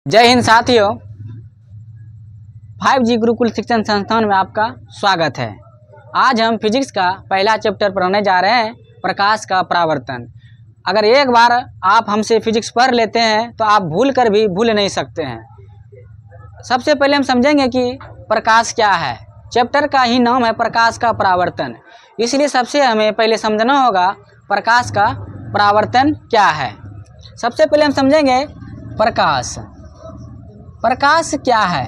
जय हिंद साथियों, 5G गुरुकुल शिक्षण संस्थान में आपका स्वागत है। आज हम फिजिक्स का पहला चैप्टर पढ़ने जा रहे हैं, प्रकाश का परावर्तन। अगर एक बार आप हमसे फिजिक्स पढ़ लेते हैं तो आप भूल कर भी भूल नहीं सकते हैं। सबसे पहले हम समझेंगे कि प्रकाश क्या है। चैप्टर का ही नाम है प्रकाश का परावर्तन, इसलिए सबसे हमें पहले समझना होगा प्रकाश का परावर्तन क्या है। सबसे पहले हम समझेंगे प्रकाश। प्रकाश क्या है?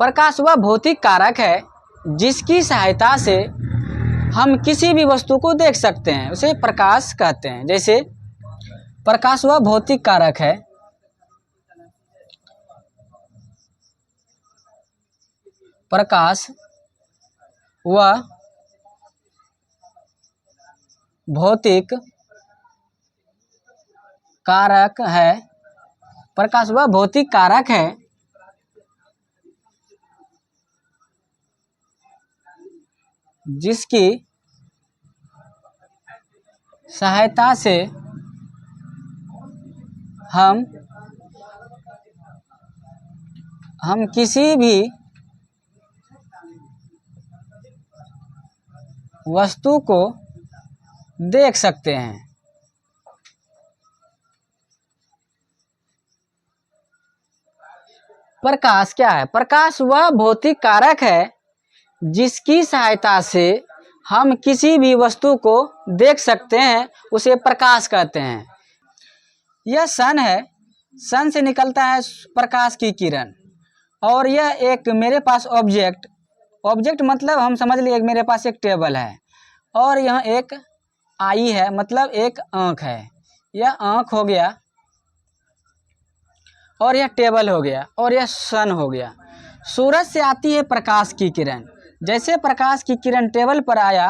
प्रकाश वह भौतिक कारक है जिसकी सहायता से हम किसी भी वस्तु को देख सकते हैं, उसे प्रकाश कहते हैं। जैसे प्रकाश वह भौतिक कारक है प्रकाश वह भौतिक कारक है प्रकाश वह भौतिक कारक है जिसकी सहायता से हम किसी भी वस्तु को देख सकते हैं। प्रकाश क्या है? प्रकाश वह भौतिक कारक है जिसकी सहायता से हम किसी भी वस्तु को देख सकते हैं, उसे प्रकाश कहते हैं। यह सन है, सन से निकलता है प्रकाश की किरण। और यह एक मेरे पास ऑब्जेक्ट मतलब हम समझ लिए मेरे पास एक टेबल है और यहाँ एक आई है, मतलब एक आँख है। यह आँख हो गया और यह टेबल हो गया और यह सन हो गया। सूरज से आती है प्रकाश की किरण। जैसे प्रकाश की किरण टेबल पर आया,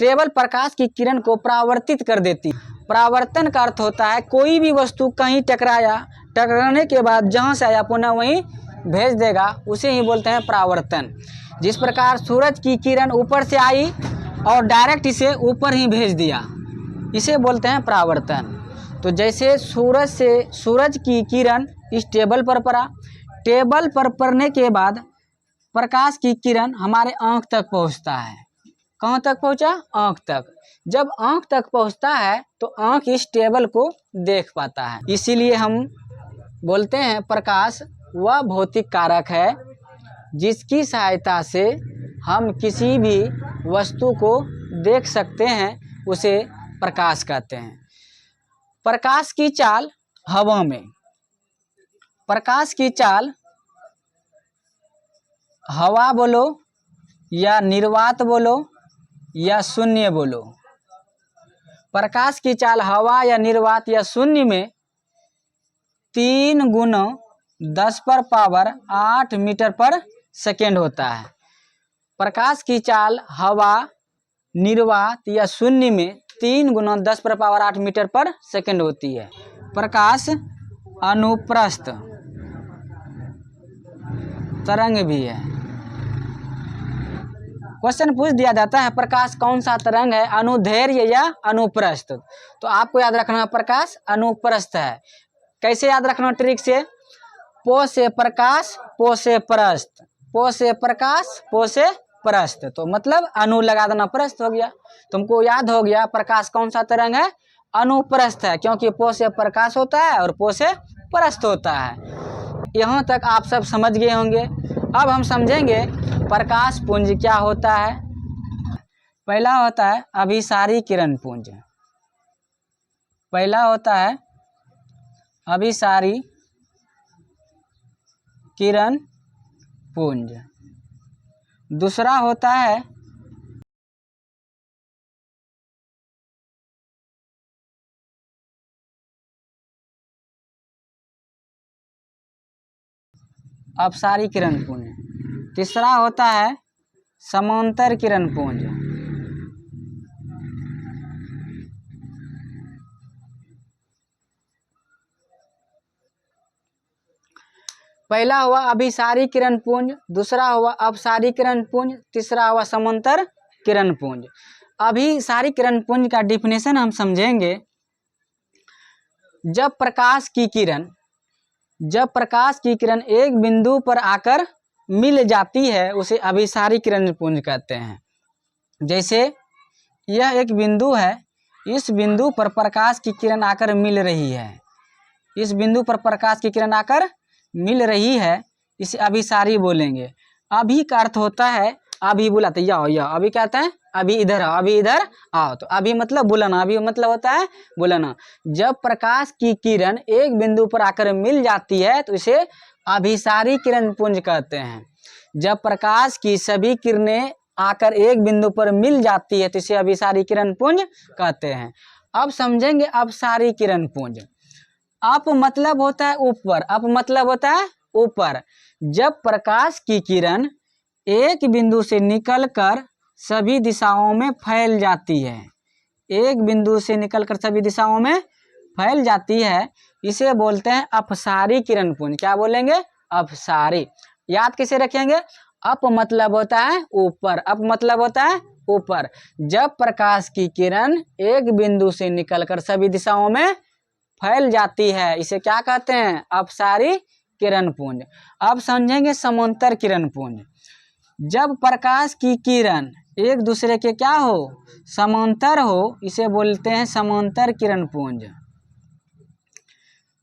टेबल प्रकाश की किरण को परावर्तित कर देती। परावर्तन का अर्थ होता है कोई भी वस्तु कहीं टकराया, टकराने के बाद जहाँ से आया पुनः वहीं भेज देगा, उसे ही बोलते हैं परावर्तन। जिस प्रकार सूरज की किरण ऊपर से आई और डायरेक्ट इसे ऊपर ही भेज दिया, इसे बोलते हैं परावर्तन। तो जैसे सूरज की किरण इस टेबल पर पड़ा, टेबल पर पड़ने के बाद प्रकाश की किरण हमारे आँख तक पहुँचता है। कहाँ तक पहुँचा? आँख तक। जब आँख तक पहुँचता है तो आँख इस टेबल को देख पाता है। इसीलिए हम बोलते हैं प्रकाश वह भौतिक कारक है जिसकी सहायता से हम किसी भी वस्तु को देख सकते हैं, उसे प्रकाश कहते हैं। प्रकाश की चाल हवा में। प्रकाश की चाल हवा बोलो या निर्वात बोलो या शून्य बोलो, प्रकाश की चाल हवा या निर्वात या शून्य में 3 गुना 10⁻8 मीटर पर सेकेंड होता है। प्रकाश की चाल हवा, निर्वात या शून्य में 3 गुना 10⁻8 मीटर पर सेकेंड होती है। प्रकाश अनुप्रस्थ तरंग भी है। क्वेश्चन पूछ दिया जाता है प्रकाश कौन सा तरंग है, अनुदैर्घ्य या अनुप्रस्थ। तो आपको याद रखना प्रकाश अनुप्रस्थ है। कैसे याद रखना? ट्रिक से, पो से प्रकाश पो से प्रस्थ, पो से प्रकाश पो से प्रस्थ, तो मतलब अनु लगा देना, प्रस्थ हो गया। तुमको याद हो गया प्रकाश कौन सा तरंग है, अनुप्रस्थ है, क्योंकि पो से प्रकाश होता है और पो से प्रस्थ होता है। यहाँ तक आप सब समझ गए होंगे। अब हम समझेंगे प्रकाश पुंज क्या होता है। पहला होता है अभिसारी किरण पुंज। पहला होता है अभिसारी किरण पुंज। दूसरा होता है अपसारी किरण पुंज। तीसरा होता है समांतर किरण पुंज। पहला हुआ अभिसारी किरण पुंज, दूसरा हुआ अपसारी किरण पुंज, तीसरा हुआ समांतर किरण पुंज। अभिसारी किरण पुंज का डिफिनेशन हम समझेंगे। जब प्रकाश की किरण जब प्रकाश की किरण एक बिंदु पर आकर मिल जाती है उसे अभिसारी किरण पुंज कहते हैं। जैसे यह एक बिंदु है, इस बिंदु पर प्रकाश की किरण आकर मिल रही है, इस बिंदु पर प्रकाश की किरण आकर मिल रही है, इसे अभिसारी बोलेंगे। अभी का अर्थ होता है अभी बुलाते, या अभी कहते हैं अभी इधर आओ, अभी इधर आओ। तो अभी मतलब बुलाना, अभी मतलब होता है बुलाना। जब प्रकाश की किरण एक बिंदु पर आकर मिल जाती है तो इसे अभिसारी किरण पुंज कहते हैं। जब प्रकाश की सभी किरणें आकर एक बिंदु पर मिल जाती है तो इसे अभिसारी किरण पुंज कहते हैं। अब समझेंगे अपसारी किरण पुंज। अप मतलब होता है ऊपर, अप मतलब होता है ऊपर। जब प्रकाश की किरण एक बिंदु से निकलकर सभी दिशाओं में फैल जाती है, एक बिंदु से निकलकर सभी दिशाओं में फैल जाती है, इसे बोलते हैं अपसारी किरण पुंज। क्या बोलेंगे? अपसारी। याद कैसे रखेंगे? अप मतलब होता है ऊपर, अप मतलब होता है ऊपर। जब प्रकाश की किरण एक बिंदु से निकलकर सभी दिशाओं में फैल जाती है इसे क्या कहते हैं? अपसारी किरण पुंज। अब समझेंगे समांतर किरण पुंज। जब प्रकाश की किरण एक दूसरे के क्या हो? समांतर हो, इसे बोलते हैं समांतर किरण पुंज।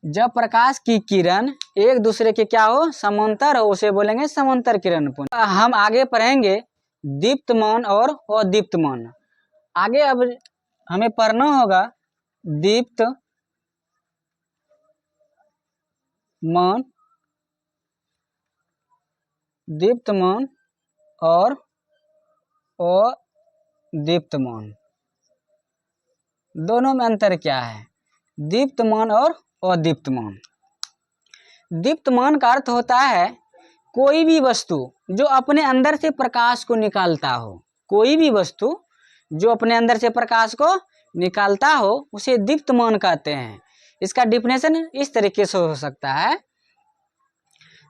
जब प्रकाश की किरण एक दूसरे के क्या हो? समांतर हो, उसे बोलेंगे समांतर किरण पुंज। हम आगे पढ़ेंगे दीप्तमान और अदीप्तमान। आगे अब हमें पढ़ना होगा दीप्तमान और अदीप्तमान, दोनों में अंतर क्या है? दीप्तमान और अदीप्तमान। दीप्तमान का अर्थ होता है कोई भी वस्तु जो अपने अंदर से प्रकाश को निकालता हो, कोई भी वस्तु जो अपने अंदर से प्रकाश को निकालता हो उसे दीप्तमान कहते हैं। इसका डिफिनेशन इस तरीके से हो सकता है,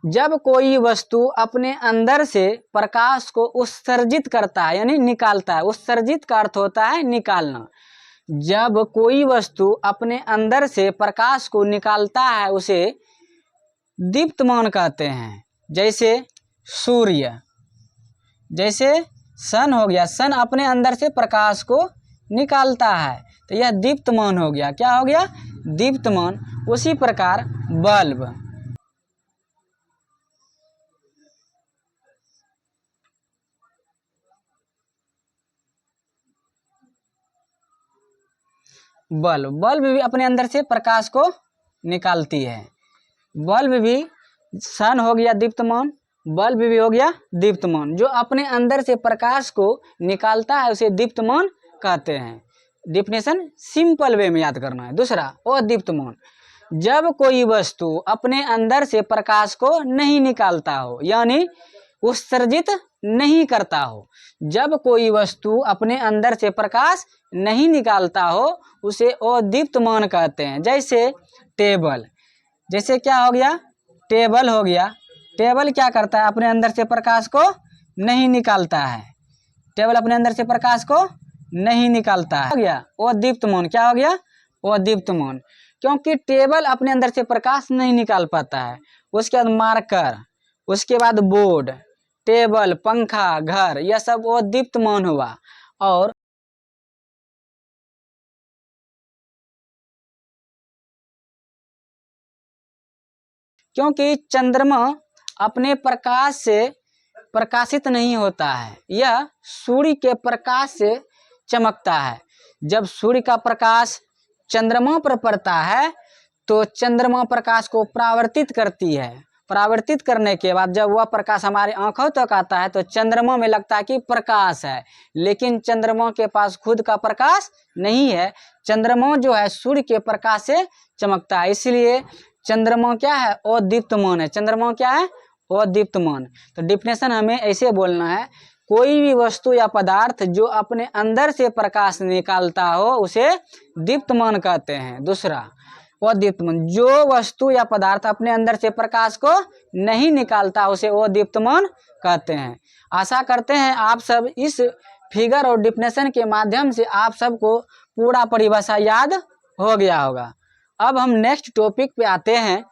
जब कोई वस्तु अपने अंदर से प्रकाश को उत्सर्जित करता है यानी निकालता है। उत्सर्जित का अर्थ होता है निकालना। जब कोई वस्तु अपने अंदर से प्रकाश को निकालता है उसे दीप्तमान कहते हैं। जैसे सूर्य, जैसे सन हो गया, सन अपने अंदर से प्रकाश को निकालता है तो यह दीप्तमान हो गया। क्या हो गया? दीप्तमान। उसी प्रकार बल्ब, बल्ब भी अपने अंदर से प्रकाश को निकालती है। बल्ब भी, सन हो गया दीप्तमान, बल्ब भी हो गया दीप्तमान। जो अपने अंदर से प्रकाश को निकालता है उसे दीप्तमान कहते हैं। डिफिनेशन सिंपल वे में याद करना है। दूसरा अदीप्तमान, जब कोई वस्तु अपने अंदर से प्रकाश को नहीं निकालता हो यानी उत्सर्जित नहीं करता हो। जब कोई वस्तु अपने अंदर से प्रकाश नहीं निकालता हो उसे अदीप्तमान कहते हैं। जैसे टेबल, जैसे क्या हो गया? टेबल हो गया। टेबल क्या करता है? अपने अंदर से प्रकाश को नहीं निकालता है। टेबल अपने अंदर से प्रकाश को नहीं निकालता है। हो गया अदीप्तमान। क्या हो गया? अदीप्तमान, क्योंकि टेबल अपने अंदर से प्रकाश नहीं निकाल पाता है। उसके बाद मार्कर, उसके बाद बोर्ड, टेबल, पंखा, घर, यह सब अदीप्तमान हुआ। और क्योंकि चंद्रमा अपने प्रकाश से प्रकाशित नहीं होता है, यह सूर्य के प्रकाश से चमकता है। जब सूर्य का प्रकाश चंद्रमा पर पड़ता है तो चंद्रमा प्रकाश को परावर्तित करती है। परावर्तित करने के बाद जब वह प्रकाश हमारे आंखों तक आता है तो चंद्रमा में लगता है कि प्रकाश है, लेकिन चंद्रमा के पास खुद का प्रकाश नहीं है। चंद्रमा जो है सूर्य के प्रकाश से चमकता है, इसलिए चंद्रमा क्या है? अदीप्तमान है। चंद्रमा क्या है? अदीप्तमान। तो डिफिनेशन हमें ऐसे बोलना है, कोई भी वस्तु या पदार्थ जो अपने अंदर से प्रकाश निकालता हो उसे दीप्तमान कहते हैं। दूसरा अदीप्तमान, जो वस्तु या पदार्थ अपने अंदर से प्रकाश को नहीं निकालता उसे अदीप्तमान कहते हैं। आशा करते हैं आप सब इस फिगर और डिफिनेशन के माध्यम से आप सबको पूरा परिभाषा याद हो गया होगा। अब हम नेक्स्ट टॉपिक पे आते हैं।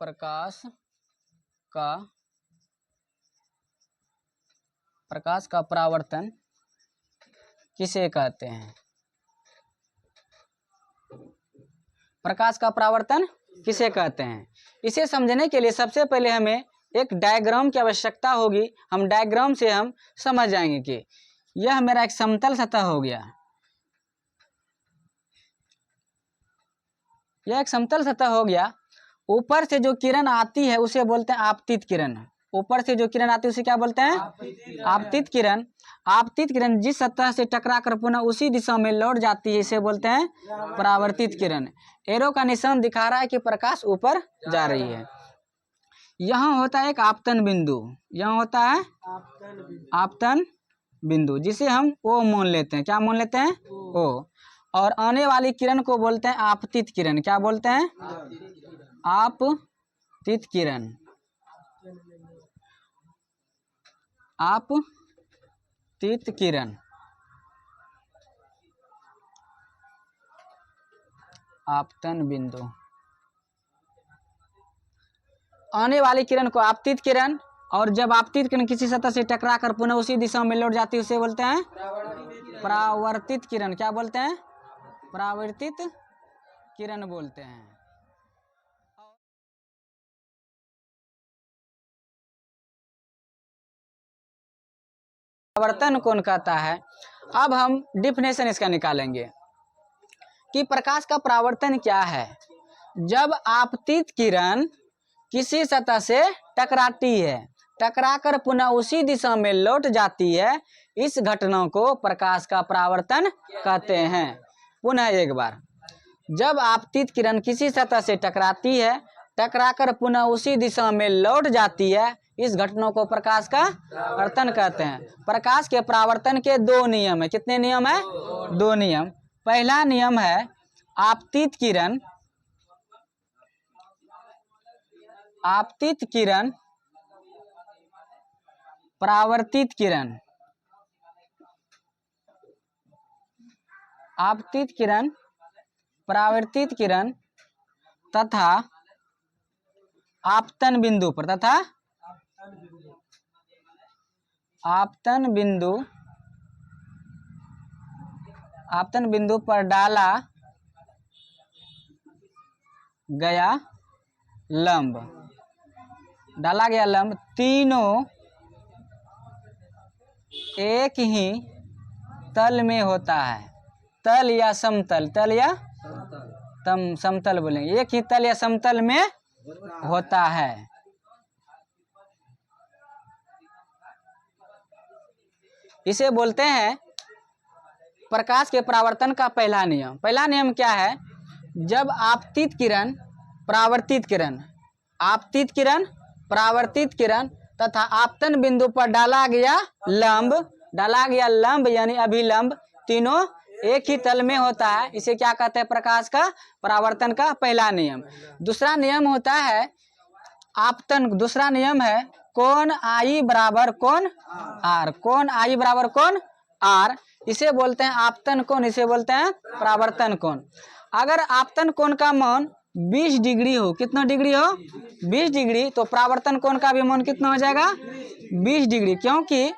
प्रकाश का परावर्तन किसे कहते हैं? प्रकाश का परावर्तन किसे कहते हैं? इसे समझने के लिए सबसे पहले हमें एक डायग्राम की आवश्यकता होगी। हम डायग्राम से हम समझ जाएंगे कि यह मेरा एक समतल सतह हो गया। यह एक समतल सतह हो गया। ऊपर से जो किरण आती है उसे बोलते हैं आपतित किरण। ऊपर से जो किरण आती है उसे क्या बोलते हैं? आपतित किरण। आपतित किरण जिस सतह से टकराकर पुनः उसी दिशा में लौट जाती है इसे बोलते हैं परावर्तित किरण। एरो का निशान दिखा रहा है कि प्रकाश ऊपर जा रही है। यहाँ होता है एक आपतन बिंदु। यहाँ होता है आपतन बिंदु, जिसे हम ओ मान लेते हैं। क्या मान लेते हैं? ओ। और आने वाली किरण को बोलते हैं आपतित किरण। क्या बोलते हैं? आपतित किरण। आपतित किरण। आपतन बिंदु। आने वाली किरण को आपतित किरण, और जब आपतित किरण किसी सतह से टकराकर पुनः उसी दिशा में लौट जाती है उसे बोलते हैं परावर्तित किरण। क्या बोलते हैं? परावर्तित किरण बोलते हैं। परावर्तन कौन कहता है? अब हम डिफिनेशन इसका निकालेंगे कि प्रकाश का परावर्तन क्या है। जब आपतित किरण किसी सतह से टकराती है, टकराकर पुनः उसी दिशा में लौट जाती है, इस घटना को प्रकाश का परावर्तन कहते हैं। पुनः एक बार, जब आपतित किरण किसी सतह से टकराती है, टकराकर पुनः उसी दिशा में लौट जाती है, इस घटना को प्रकाश का परावर्तन कहते हैं। प्रकाश के परावर्तन के दो नियम है। कितने नियम है? दो नियम। पहला नियम है आपतित किरण परावर्तित किरण। आपतित किरण, परावर्तित किरण तथा आपतन बिंदु पर आपतन बिंदु पर डाला गया लंब तीनों एक ही तल में होता है। तल या समतल, समतल बोलेंगे। एक ही तल या समतल में होता है। इसे बोलते हैं प्रकाश के परावर्तन का पहला नियम। पहला नियम क्या है? जब आपतित किरण, परावर्तित किरण तथा आपतन बिंदु पर डाला गया लंब यानी अभिलंब, तीनों एक ही तल में होता है, इसे क्या कहते हैं? प्रकाश का परावर्तन का पहला नियम। दूसरा नियम होता है आपतन। दूसरा नियम है कोण आई बराबर कोण आर। कोण आई बराबर कोण आर, इसे बोलते हैं आपतन कोण, इसे बोलते हैं परावर्तन कोण। अगर आपतन कोण का मान 20 डिग्री हो, कितना डिग्री हो? 20 डिग्री, तो परावर्तन कोण का भी मान कितना हो जाएगा? 20 डिग्री, क्योंकि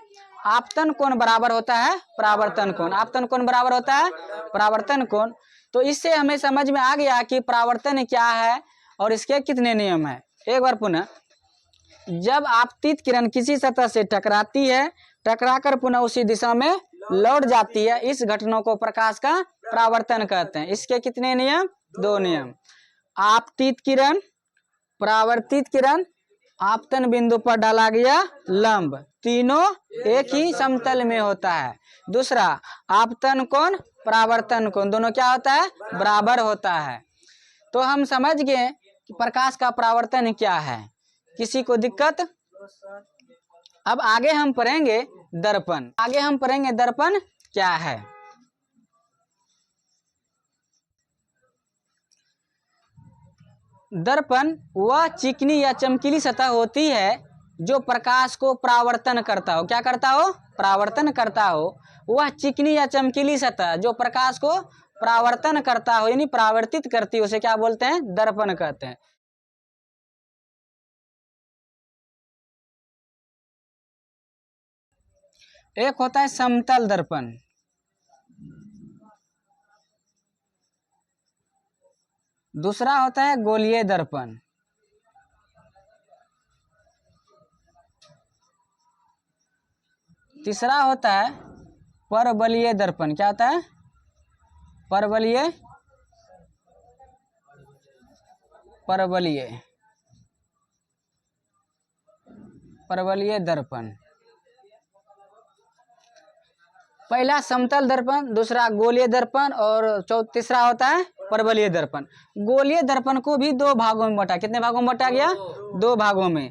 आपतन कोण बराबर होता है परावर्तन कोण। आपतन कोण बराबर होता है परावर्तन कोण। तो इससे हमें समझ में आ गया कि परावर्तन क्या है और इसके कितने नियम है। एक बार पुनः, जब आपतित किरण किसी सतह से टकराती है, टकराकर पुनः उसी दिशा में लौट जाती है, इस घटना को प्रकाश का परावर्तन कहते हैं। इसके कितने नियम? दो नियम। आपतित किरण, परावर्तित किरण, आपतन बिंदु पर डाला गया लंब, तीनों एक ही समतल में होता है। दूसरा, आपतन कोण, परावर्तन कोण, दोनों क्या होता है? बराबर होता है। तो हम समझ गए कि प्रकाश का परावर्तन क्या है। किसी को दिक्कत? अब आगे हम पढ़ेंगे दर्पण। दर्पण क्या है। दर्पण वह चिकनी या चमकीली सतह होती है जो प्रकाश को परावर्तन करता हो। क्या करता हो? परावर्तन करता हो। वह चिकनी या चमकीली सतह जो प्रकाश को परावर्तन करता हो यानी परावर्तित करती है, उसे क्या बोलते हैं? दर्पण कहते हैं। एक होता है समतल दर्पण, दूसरा होता है गोलीय दर्पण, तीसरा होता है परवलयीय दर्पण। क्या होता है? परवलयीय, परवलयीय, परवलयीय दर्पण। पहला समतल दर्पण, दूसरा गोलीय दर्पण और तीसरा होता है परवलयीय दर्पण। गोलीय दर्पण को भी दो भागों में बांटा। कितने भागों में बांटा गया? दो भागों में।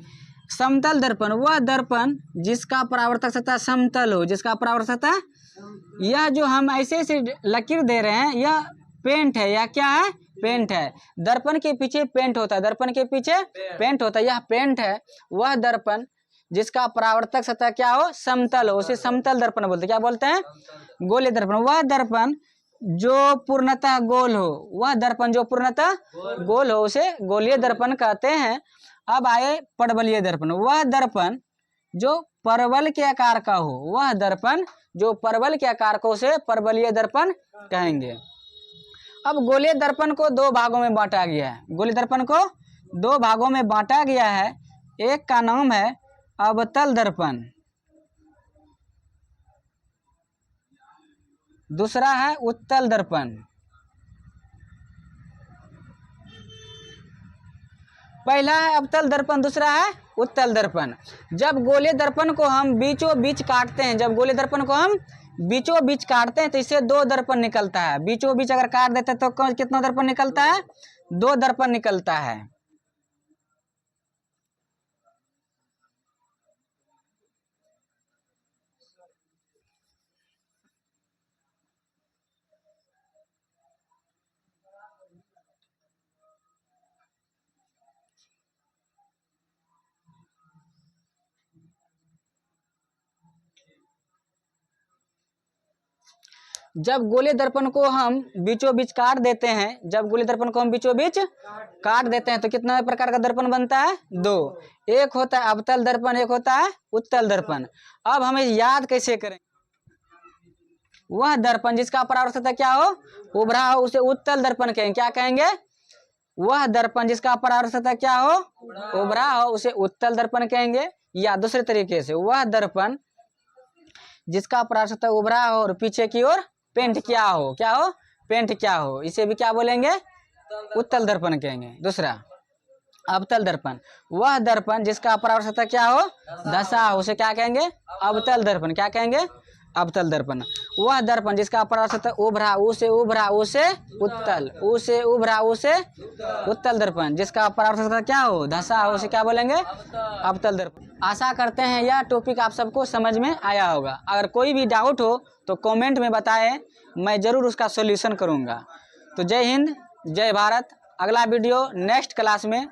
समतल दर्पण वह दर्पण जिसका परावर्तक सतह समतल हो, जिसका परावर्तक सतह, यह जो हम ऐसे ऐसे लकीर दे रहे हैं यह पेंट है। यह क्या है? पेंट है। दर्पण के पीछे पेंट होता है, दर्पण के पीछे पेंट होता है, यह पेंट है। वह दर्पण जिसका परावर्तक सतह क्या हो? समतल हो, उसे समतल दर्पण बोलते हैं। क्या बोलते हैं? गोलीय दर्पण। वह दर्पण जो पूर्णतः गोल हो, वह दर्पण जो पूर्णतः गोल हो उसे गोलीय दर्पण कहते हैं। अब आए परवलयीय दर्पण। वह दर्पण जो परवल के आकार का हो, वह दर्पण जो परवल के आकार को, उसे परवलयीय दर्पण कहेंगे। अब गोलीय दर्पण को दो भागों में बांटा गया है। गोलीय दर्पण को दो भागों में बांटा गया है। एक का नाम है अवतल दर्पण, दूसरा है उत्तल दर्पण। पहला है अवतल दर्पण, दूसरा है उत्तल दर्पण। जब गोलीय दर्पण को हम बीचों बीच काटते हैं, जब गोलीय दर्पण को हम बीचों बीच काटते हैं तो इससे दो दर्पण निकलता है। बीचों बीच अगर काट देते हैं तो कितना दर्पण निकलता है? दो दर्पण निकलता है। जब गोलीय दर्पण को हम बीचों बीच काट देते हैं, जब गोलीय दर्पण को हम बीचों बीच काट देते हैं तो कितना प्रकार का दर्पण बनता है? दो। एक होता है अवतल दर्पण, एक होता है उत्तल दर्पण। अब हमें याद कैसे करें? वह दर्पण जिसका परावर्तक सतह क्या हो? उभरा हो, उसे उत्तल दर्पण कहेंगे। क्या कहेंगे? वह दर्पण जिसका परावर्तक सतह क्या हो? उभरा हो, उसे उत्तल दर्पण कहेंगे। या दूसरे तरीके से, वह दर्पण जिसका परावर्तक सतह उभरा हो और पीछे की ओर पेंट क्या हो? क्या हो? पेंट क्या हो? इसे भी क्या बोलेंगे? उत्तल दर्पण कहेंगे। दूसरा अवतल दर्पण, वह दर्पण जिसका परावर्तक सतह क्या हो? धंसा हो, उसे क्या कहेंगे? अवतल दर्पण। क्या कहेंगे? अवतल दर्पण। वह दर्पण जिसका परावर्तक सतह उभरा, उसे उभरा, उसे उत्तल, उसे उभरा, उसे उत्तल दर्पण। जिसका परावर्तक सतह क्या हो? धंसा हो, उसे क्या बोलेंगे? अवतल दर्पण। आशा करते हैं यह टॉपिक आप सबको समझ में आया होगा। अगर कोई भी डाउट हो तो कमेंट में बताएं, मैं ज़रूर उसका सॉल्यूशन करूंगा। तो जय हिंद, जय भारत। अगला वीडियो नेक्स्ट क्लास में